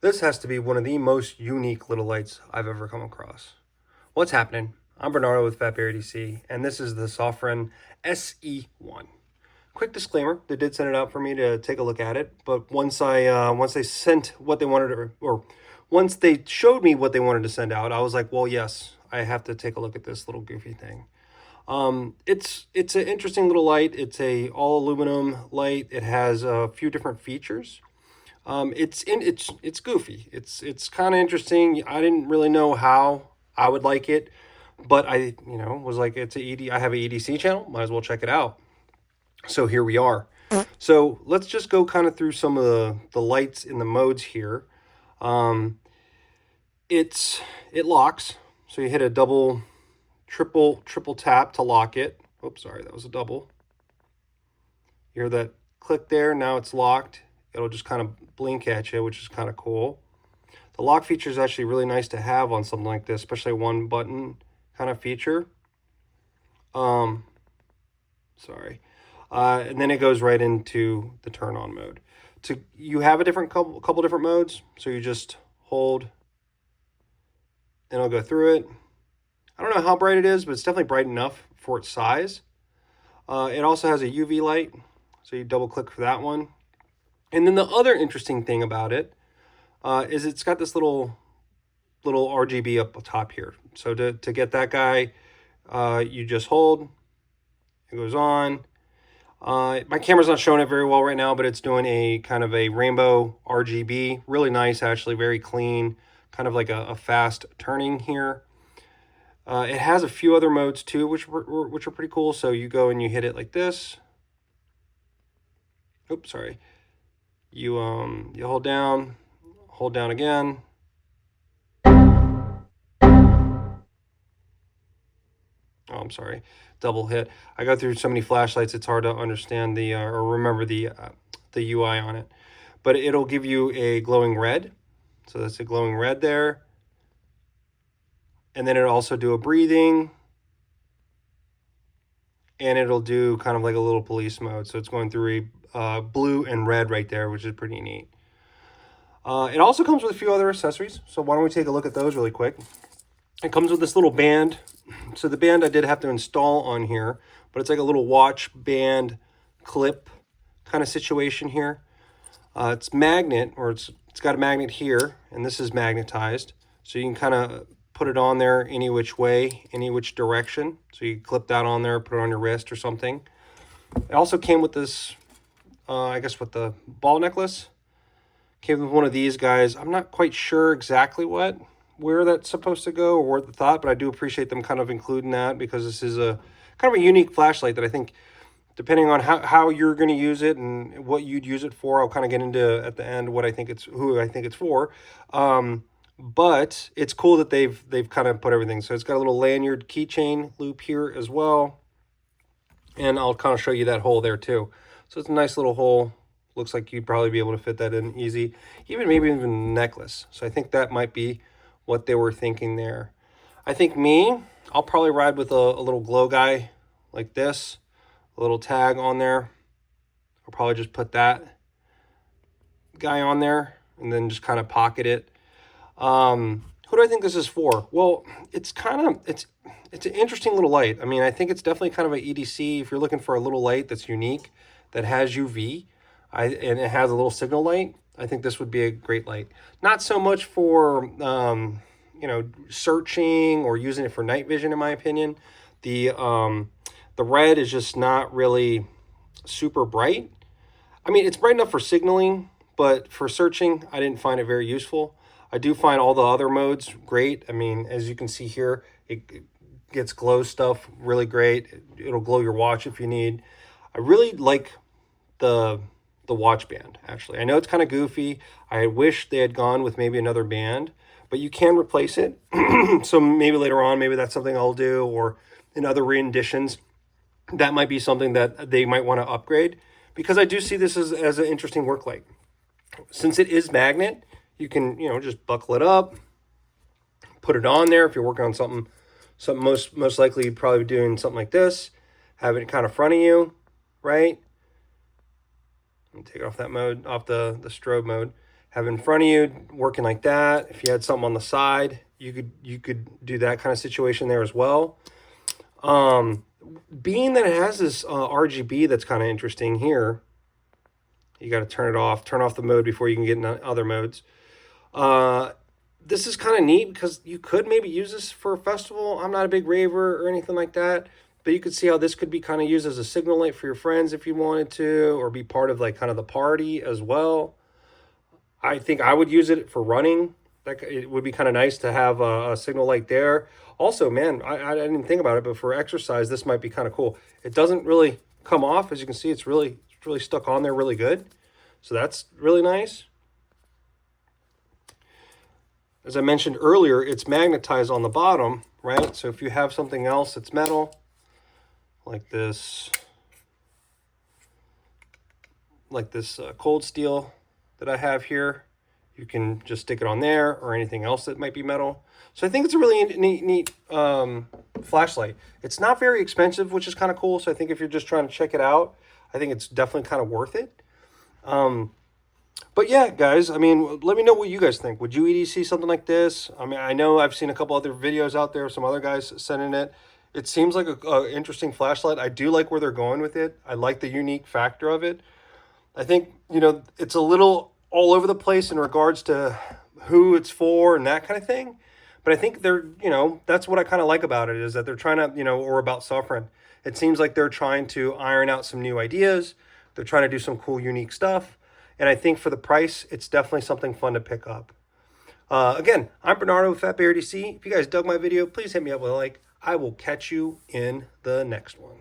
This has to be one of the most unique little lights I've ever come across. What's happening? I'm Bernardo with Fatbear DC, and this is the Sofirn SE1. Quick disclaimer: they did send it out for me to take a look at it, but once they sent what they wanted to, or once they showed me what they wanted to send out, I was like, well, yes, I have to take a look at this little goofy thing. It's an interesting little light. It's a all aluminum light. It has a few different features. It's goofy. It's kind of interesting. I didn't really know how I would like it, but I was like, it's a ED. I have a EDC channel. Might as well check it out. So here we are. So let's just go kind of through some of the lights in the modes here. Um, it locks. So you hit a double, triple tap to lock it. Oops, sorry, that was a double. You hear that click there? Now it's locked. It'll just kind of blink at you, which is kind of cool. The lock feature is actually really nice to have on something like this, especially one button kind of feature. Sorry. And then it goes right into the turn on mode. You have a couple different modes, so you just hold and it'll go through it. I don't know how bright it is, but it's definitely bright enough for its size. It also has a UV light, so you double click for that one. And then the other interesting thing about it is it's got this little RGB up top here. So to get that guy, you just hold, it goes on. My camera's not showing it very well right now, but it's doing a kind of a rainbow RGB. Really nice, actually, very clean, kind of like a fast turning here. It has a few other modes too, which are pretty cool. So you go and you hit it like this. Oops, sorry. You hold down again. Oh, I'm sorry, double hit. I go through so many flashlights, it's hard to understand or remember the UI on it. But it'll give you a glowing red. So that's a glowing red there. And then it'll also do a breathing. And it'll do kind of like a little police mode. So it's going through a blue and red right there, which is pretty neat. It also comes with a few other accessories. So why don't we take a look at those really quick. It comes with this little band. So the band I did have to install on here, but it's like a little watch band clip kind of situation here. It's magnet, or it's got a magnet here, and this is magnetized. So you can kind of put it on there any which way, any which direction. So you clip that on there, put it on your wrist or something. It also came with this, I guess with the ball necklace. Came with one of these guys. I'm not quite sure exactly where that's supposed to go or what the thought, but I do appreciate them kind of including that, because this is a kind of a unique flashlight that I think, depending on how you're going to use it and what you'd use it for, I'll kind of get into at the end who I think it's for. But it's cool that they've kind of put everything. So it's got a little lanyard keychain loop here as well, and I'll kind of show you that hole there too. So it's a nice little hole. Looks like you'd probably be able to fit that in easy, maybe even a necklace. So I think that might be what they were thinking there. I think I'll probably ride with a little glow guy like this, a little tag on there. I'll probably just put that guy on there and then just kind of pocket it. Who do I think this is for? Well, it's an interesting little light. I mean, I think it's definitely kind of an EDC if you're looking for a little light that's unique, that has UV, and it has a little signal light. I think this would be a great light. Not so much for searching or using it for night vision, in my opinion. The red is just not really super bright. I mean, it's bright enough for signaling, but for searching, I didn't find it very useful. I do find all the other modes great. I mean, as you can see here, it gets glow stuff really great. It'll glow your watch if you need. I really like the watch band, actually. I know it's kind of goofy. I wish they had gone with maybe another band, but you can replace it. So maybe later on, maybe that's something I'll do, or in other renditions, that might be something that they might want to upgrade, because I do see this as an interesting work light. Since it is magnet, you can, just buckle it up, put it on there if you're working on something most likely you'd probably be doing something like this, have it kind of front of you, right? Let me take off that mode, off the strobe mode. have in front of you, working like that. If you had something on the side, you could do that kind of situation there as well. Being that it has this RGB that's kind of interesting here, you got to turn off the mode before you can get in other modes. This is kind of neat because you could maybe use this for a festival. I'm not a big raver or anything like that, but you could see how this could be kind of used as a signal light for your friends if you wanted to, or be part of like kind of the party as well. I think I would use it for running. Like it would be kind of nice to have a signal light there. Also, man, I didn't think about it, but for exercise, this might be kind of cool. It doesn't really come off, as you can see. It's really stuck on there really good. So that's really nice. As I mentioned earlier, it's magnetized on the bottom, right? So if you have something else that's metal, like this cold steel that I have here, you can just stick it on there, or anything else that might be metal. So I think it's a really neat flashlight. It's not very expensive, which is kind of cool. So I think if you're just trying to check it out, I think it's definitely kind of worth it. But yeah, guys, I mean, let me know what you guys think. Would you EDC something like this? I mean, I know I've seen a couple other videos out there, some other guys sending it. It seems like a interesting flashlight. I do like where they're going with it. I like the unique factor of it. I think, you know, it's a little all over the place in regards to who it's for and that kind of thing. But I think they're, you know, that's what I kind of like about it, is that they're trying to, you know, or about Sofirn. It seems like they're trying to iron out some new ideas. They're trying to do some cool, unique stuff. And I think for the price, it's definitely something fun to pick up. Again, I'm Bernardo with Fat Bear DC. If you guys dug my video, please hit me up with a like. I will catch you in the next one.